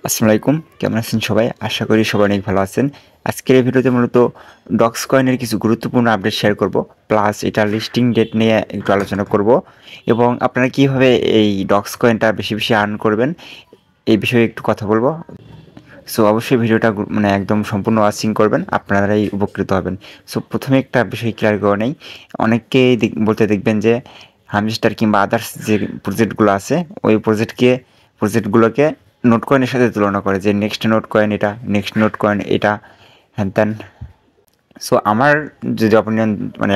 আসসালামু আলাইকুম, কেমন আছেন সবাই? আশা করি সবাই অনেক ভালো আছেন। আজকের এই ভিডিওতে মূলত ডক্স কয়েনের কিছু গুরুত্বপূর্ণ আপডেট শেয়ার করব। প্লাস এটার লিস্টিং ডেট নিয়ে একটু আলোচনা করব এবং আপনারা কিভাবে এই ডক্স কয়েনটা বেশি, বেশি আর্ন করবেন এই বিষয়ে একটু কথা বলব। সো অবশ্যই ভিডিওটা একদম সম্পূর্ণ ওয়াচিং করবেন, আপনারাই উপকৃত হবেন। সো প্রথমে একটা বিষয় ক্লিয়ার করে নেই। অনেকেই বলতে দেখবেন যে হামস্টার কিংবা আদার্স যে প্রজেক্টগুলো আছে ওই প্রজেক্টগুলোকে নোট কয়েনের সাথে তুলনা করে যে নেক্সট নোট কয়েন এটা, নেক্সট নোট কয়েন এটা, হ্যান ত্যান। সো আমার যদি অপিনিয়ন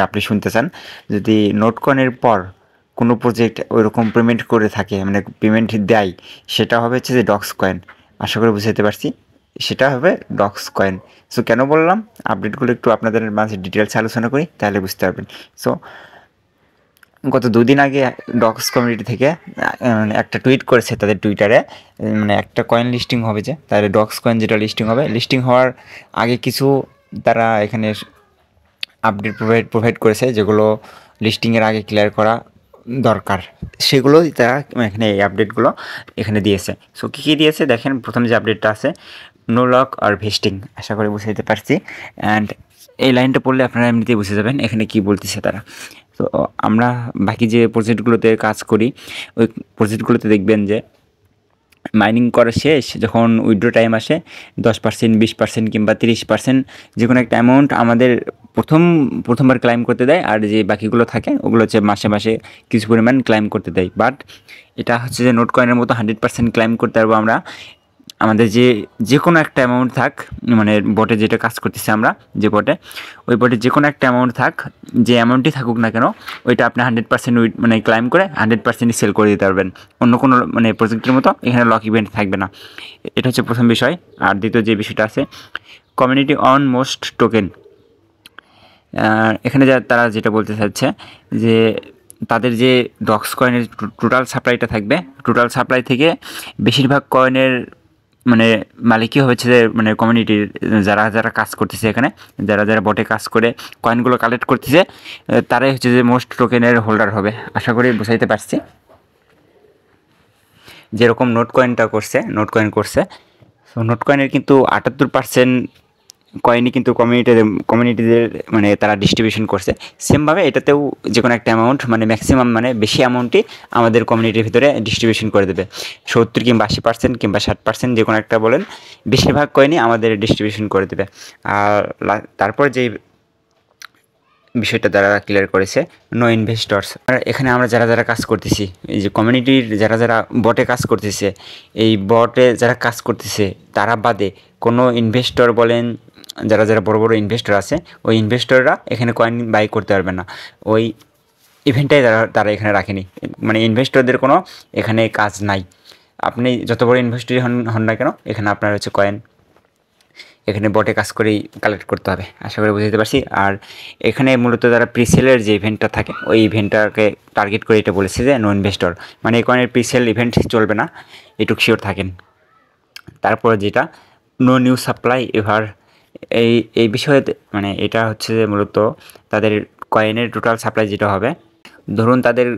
আপনি শুনতে চান, যদি নোট কয়েনের পর কোনো প্রজেক্ট ওইরকম পেমেন্ট করে থাকে পেমেন্ট দেয়, সেটা হবে হচ্ছে যে ডক্স কয়েন। আশা করি বুঝাতে পারছি, সেটা হবে ডক্স কয়েন। সো কেন বললাম, আপডেটগুলো একটু আপনাদের মাঝে ডিটেলস আলোচনা করি, তাহলে বুঝতে পারবেন। সো গত 2 দিন আগে ডক্স কমিউনিটি থেকে একটা টুইট করেছে তাদের টুইটারে, একটা কয়েন লিস্টিং হবে, যে তাহলে ডক্স কয়েন যেটা লিস্টিং হবে, লিস্টিং হওয়ার আগে কিছু তারা এখানে আপডেট প্রোভাইড করেছে যেগুলো লিস্টিংয়ের আগে ক্লিয়ার করা দরকার, সেগুলোই তারা এখানে এই আপডেটগুলো এখানে দিয়েছে। সো কী কী দিয়েছে দেখেন, প্রথম যে আপডেটটা আছে নো লক আর ভেস্টিং, আশা করি বুঝে দিতে পারছি। অ্যান্ড এই লাইনটা পড়লে আপনারা এমনিতেই বুঝে যাবেন এখানে কি বলতেছে তারা। তো আমরা বাকি যে প্রজেক্টগুলোতে কাজ করি ওই প্রজেক্টগুলোতে দেখবেন যে মাইনিং করা শেষ, যখন উইথড্র টাইম আসে 10%, 20% কিংবা 30% যে কোনো একটা অ্যামাউন্ট আমাদের প্রথমবার ক্লাইম করতে দেয়, আর যে বাকিগুলো থাকে ওগুলো হচ্ছে মাসে মাসে কিছু পরিমাণ ক্লাইম করতে দেয়। বাট এটা হচ্ছে যে নোট কয়েনের মতো 100% ক্লাইম করতে পারবো আমরা। আমাদের যে কোনো একটা অ্যামাউন্ট থাক, বটে যেটা কাজ করতেছি আমরা, যে বটে ওই বটে যে কোনো একটা অ্যামাউন্ট থাক, যে অ্যামাউন্টই থাকুক না কেন, ওইটা আপনি 100% ক্লাইম করে 100% সেল করে দিতে পারবেন। অন্য কোনো প্রজেক্টের মতো এখানে লক ইভেন্ট থাকবে না। এটা হচ্ছে প্রথম বিষয়। আর দ্বিতীয় যে বিষয়টা আছে, কমিউনিটি অন মোস্ট টোকেন। এখানে তারা যেটা বলতে চাচ্ছে যে তাদের যে ডক্স কয়েনের টোটাল সাপ্লাইটা থাকবে, টোটাল সাপ্লাই থেকে বেশিরভাগ কয়েনের মালিকই হচ্ছে যে কমিউনিটির যারা যারা কাজ করতেছে, এখানে যারা যারা বটে কাজ করে কয়েনগুলো কালেক্ট করতেছে, তারাই হচ্ছে যে মোস্ট টোকেনের হোল্ডার হবে। আশা করি বুঝাইতে পারছি। যেরকম নোট কয়েন করছে, সো নোট কয়েনের কিন্তু 78% কয়েনই কিন্তু কমিউনিটিদের তারা ডিস্ট্রিবিউশন করছে। সেমভাবে এটাতেও যে কোনো একটা অ্যামাউন্ট ম্যাক্সিমাম বেশি অ্যামাউন্টই আমাদের কমিউনিটির ভিতরে ডিস্ট্রিবিউশন করে দেবে। 70 কিংবা 80% কিংবা 60% যে কোনো একটা বলেন, বেশিরভাগ কয়েনই আমাদের ডিস্ট্রিবিউশন করে দেবে। আর তারপর যেই বিষয়টা তারা ক্লিয়ার করেছে, নো ইনভেস্টর্স। আর এখানে আমরা যারা যারা কাজ করতেছি, এই যে কমিউনিটির যারা যারা বটে কাজ করতেছে, এই বটে যারা কাজ করতেছে তারা বাদে কোনো ইনভেস্টর বলেন, যারা যারা বড় বড় ইনভেস্টর আছে, ওই ইনভেস্টররা এখানে কয়েন বাই করতে পারবে না। ওই ইভেন্টটাই তারা এখানে রাখেনি, ইনভেস্টরদের কোনো এখানে কাজ নাই। আপনি যত বড় ইনভেস্টরই হন না কেন, এখানে আপনার হচ্ছে কয়েন এখানে বটে কাজ করেই কালেক্ট করতে হবে। আশা করি বুঝতে পারছি। আর এখানে মূলত যারা প্রিসেলের যে ইভেন্টটা থাকে, ওই ইভেন্টটাকে টার্গেট করে এটা বলেছে যে নো ইনভেস্টর, এই কয়েনের প্রিসেল ইভেন্ট চলবে না, এটুকু শিওর থাকেন। তারপর যেটা নো নিউ সাপ্লাই এভার, এই বিষয়ে এটা হচ্ছে যে মূলত তাদের কয়েনের টোটাল সাপ্লাই যেটা হবে, ধরুন তাদের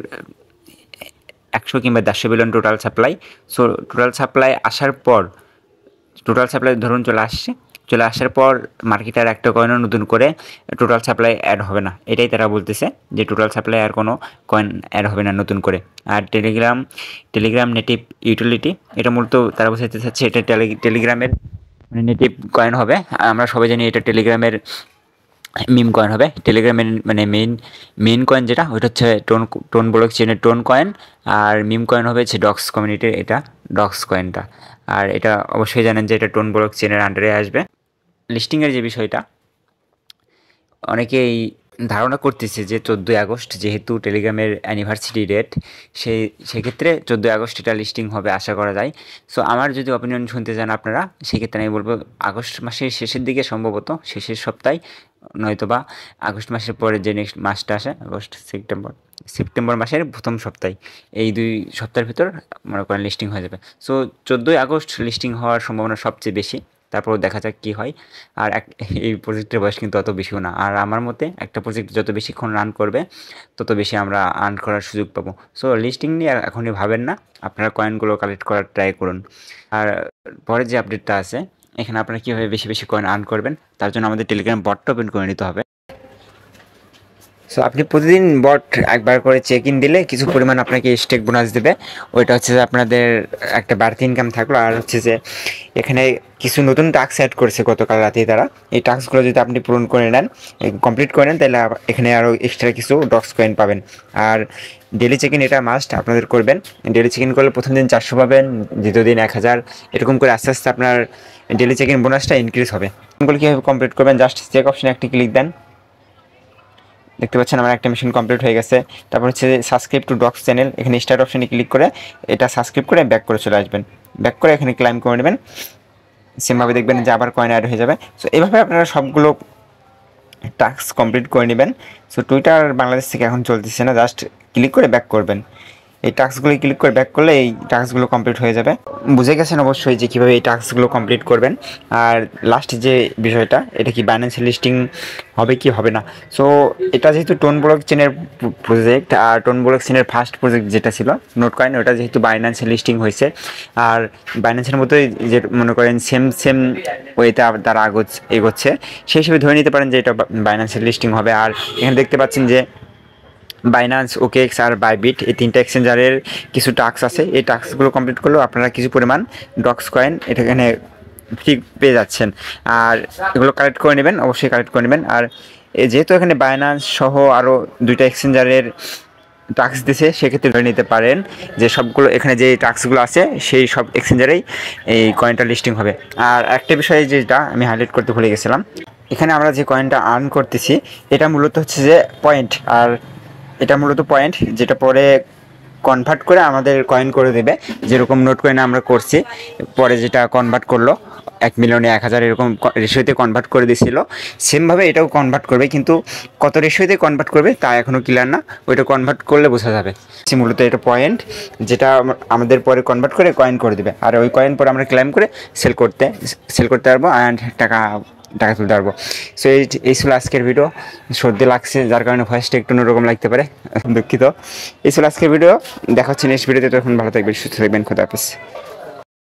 100 কিংবা 150 billion total supply. So total supply আসার পর, টোটাল সাপ্লাই ধরুন চলে আসার পর মার্কেটে আর একটা কয়েনও নতুন করে টোটাল সাপ্লাই অ্যাড হবে না। এটাই তারা বলতেছে যে টোটাল সাপ্লাই আর কোনো কয়েন অ্যাড হবে না নতুন করে। আর টেলিগ্রাম নেটিভ ইউটিলিটি, এটা মূলত তারা বোঝাতে চাচ্ছে এটা টেলিগ্রামের নেটিভ কয়েন হবে। আমরা সবাই জানি এটা টেলিগ্রামের মিম কয়েন হবে। টেলিগ্রামের মেইন কয়েন যেটা, ওইটা হচ্ছে টোন ব্লক চেনের টোন কয়েন, আর মিম কয়েন হবে হচ্ছে ডক্স কমিউনিটির এটা ডক্স কয়েনটা। আর এটা অবশ্যই জানেন যে এটা টোন ব্লক চেনের আন্ডারে আসবে। লিস্টিংয়ের যে বিষয়টা, অনেকেই ধারণা করতেছে যে 14ই আগস্ট যেহেতু টেলিগ্রামের অ্যানিভার্সারি ডেট, সেক্ষেত্রে 14ই আগস্ট এটা লিস্টিং হবে আশা করা যায়। সো আমার যদি অপিনিয়ন শুনতে চান আপনারা, সেক্ষেত্রে আমি বলবো আগস্ট মাসের শেষের দিকে, সম্ভবত শেষের সপ্তাহে, নয়তোবা আগস্ট মাসের পরে যে নেক্সট মাসটা আসে, আগস্ট সেপ্টেম্বর মাসের প্রথম সপ্তাহে, এই 2 সপ্তাহের ভিতর মনে করেন লিস্টিং হয়ে যাবে। সো 14ই আগস্ট লিস্টিং হওয়ার সম্ভাবনা সবচেয়ে বেশি। তারপর দেখা যাক কী হয়। আর এই প্রজেক্টের বয়স কিন্তু অত বেশিও না। আর আমার মতে একটা প্রজেক্ট যত বেশিক্ষণ রান করবে তত বেশি আমরা আর্ন করার সুযোগ পাবো। সো লিস্টিং নিয়ে এখনই ভাবেন না, আপনারা কয়েনগুলো কালেক্ট করার ট্রাই করুন। আর পরের যে আপডেটটা আছে, এখানে আপনারা কীভাবে বেশি বেশি কয়েন আর্ন করবেন তার জন্য আমাদের টেলিগ্রাম বটটা ওপেন করে নিতে হবে। সো আপনি প্রতিদিন বট একবার করে চেক ইন দিলে কিছু পরিমাণ আপনাকে স্টেক বোনাস দেবে। ওইটা হচ্ছে যে আপনাদের একটা বাড়তি ইনকাম থাকলো। আর হচ্ছে যে এখানে কিছু নতুন টাস্ক অ্যাড করেছে গতকাল রাতেই তারা। এই টাস্কগুলো যদি আপনি পূরণ করে নেন, কমপ্লিট করে নেন, তাহলে এখানে আরও এক্সট্রা কিছু ডক্স কয়েন পাবেন। আর ডেলি চেক ইন এটা মাস্ট আপনাদের করবেন। ডেলি চেক ইন করলে প্রথম দিন 400 পাবেন, দ্বিতীয় দিন 1000, এরকম করে আস্তে আস্তে আপনার ডেলি চেক ইন বোনাসটা ইনক্রিজ হবে। এগুলো কীভাবে কমপ্লিট করবেন, জাস্ট চেক অপশানে একটি ক্লিক দেন। দেখতে পাচ্ছেন আমার একটা মিশন কমপ্লিট হয়ে গেছে। তারপর হচ্ছে সাবস্ক্রাইব টু ডক্স চ্যানেল, এখানে স্টার্ট অপশানে ক্লিক করে এটা সাবস্ক্রাইব করে ব্যাক করে চলে আসবেন। ব্যাক করে এখানে ক্লাইম করে নেবেন, সেমভাবে দেখবেন যে আবার কয়েন অ্যাড হয়ে যাবে। সো এইভাবে আপনারা সবগুলো টাস্ক কমপ্লিট করে নেবেন। সো টুইটার বাংলাদেশ থেকে এখন চলতেছে না, জাস্ট ক্লিক করে ব্যাক করবেন। এই টাস্কগুলো ক্লিক করে ব্যাক করলে এই টাস্কগুলো কমপ্লিট হয়ে যাবে। বুঝে গেছেন অবশ্যই যে কীভাবে এই টাস্কগুলো কমপ্লিট করবেন। আর লাস্ট যে বিষয়টা, এটা কি বাইন্যান্সে লিস্টিং হবে কি হবে না। সো এটা যেহেতু টোন ব্লক চেনের প্রজেক্ট, আর টোন ব্লক চেনের ফার্স্ট প্রজেক্ট যেটা ছিল নোট কয়েন, ওটা যেহেতু বাইন্যান্সে লিস্টিং হয়েছে, আর বাইন্যান্সের মতোই যে মনে করেন সেম ওয়েতে তারা এগোচ্ছে, সেই হিসেবে ধরে নিতে পারেন যে এটা বাইন্যান্সের লিস্টিং হবে। আর এখানে দেখতে পাচ্ছেন যে বাইন্যান্স, ওকেএক্স আর বাইবিট, এই তিনটা এক্সচেঞ্জারের কিছু টাস্ক আছে। এই টাস্কগুলো কমপ্লিট করলেও আপনারা কিছু পরিমাণ ডক্স কয়েন এটা এখানে ঠিক পেয়ে যাচ্ছেন। আর এগুলো কালেক্ট করে নেবেন, অবশ্যই কালেক্ট করে নেবেন। আর যেহেতু এখানে বাইন্যান্স সহ আরও 2টা এক্সচেঞ্জারের টাস্ক দিছে, সেক্ষেত্রে ধরে নিতে পারেন যে সবগুলো এখানে যে টাস্কগুলো আছে সেই সব এক্সচেঞ্জারেই এই কয়েনটা লিস্টিং হবে। আর একটা বিষয় যেটা আমি হাইলাইট করতে ভুলে গেছিলাম, এখানে আমরা যে কয়েনটা আর্ন করতেছি এটা মূলত হচ্ছে যে পয়েন্ট। আর এটা মূলত পয়েন্ট যেটা পরে কনভার্ট করে আমাদের কয়েন করে দেবে। যেরকম নোট কয়েন আমরা করছি, পরে যেটা কনভার্ট করলো 1 মিলিয়নে 1000 এরকম রেশিওতে কনভার্ট করে দিয়েছিল, সেমভাবে এটাও কনভার্ট করবে। কিন্তু কত রেশিওতে কনভার্ট করবে তা এখনও ক্লিয়ার না, ওইটা কনভার্ট করলে বোঝা যাবে। মূলত এটা পয়েন্ট যেটা আমাদের পরে কনভার্ট করে কয়েন করে দেবে। আর ওই কয়েন পরে আমরা ক্লেম করে সেল করতে পারবো অ্যান্ড টাকা তুলতে পারবো। সো এই ছিল আজকের ভিডিও। সর্দি লাগছে যার কারণে ভয়েসটা একটু অন্যরকম লাগতে পারে, দুঃখিত। এই ছিল আজকের ভিডিও। দেখা হচ্ছে নেক্সট ভিডিওতে। তখন ভালো থাকবেন, সুস্থ থাকবেন, খোদা হাফেজ।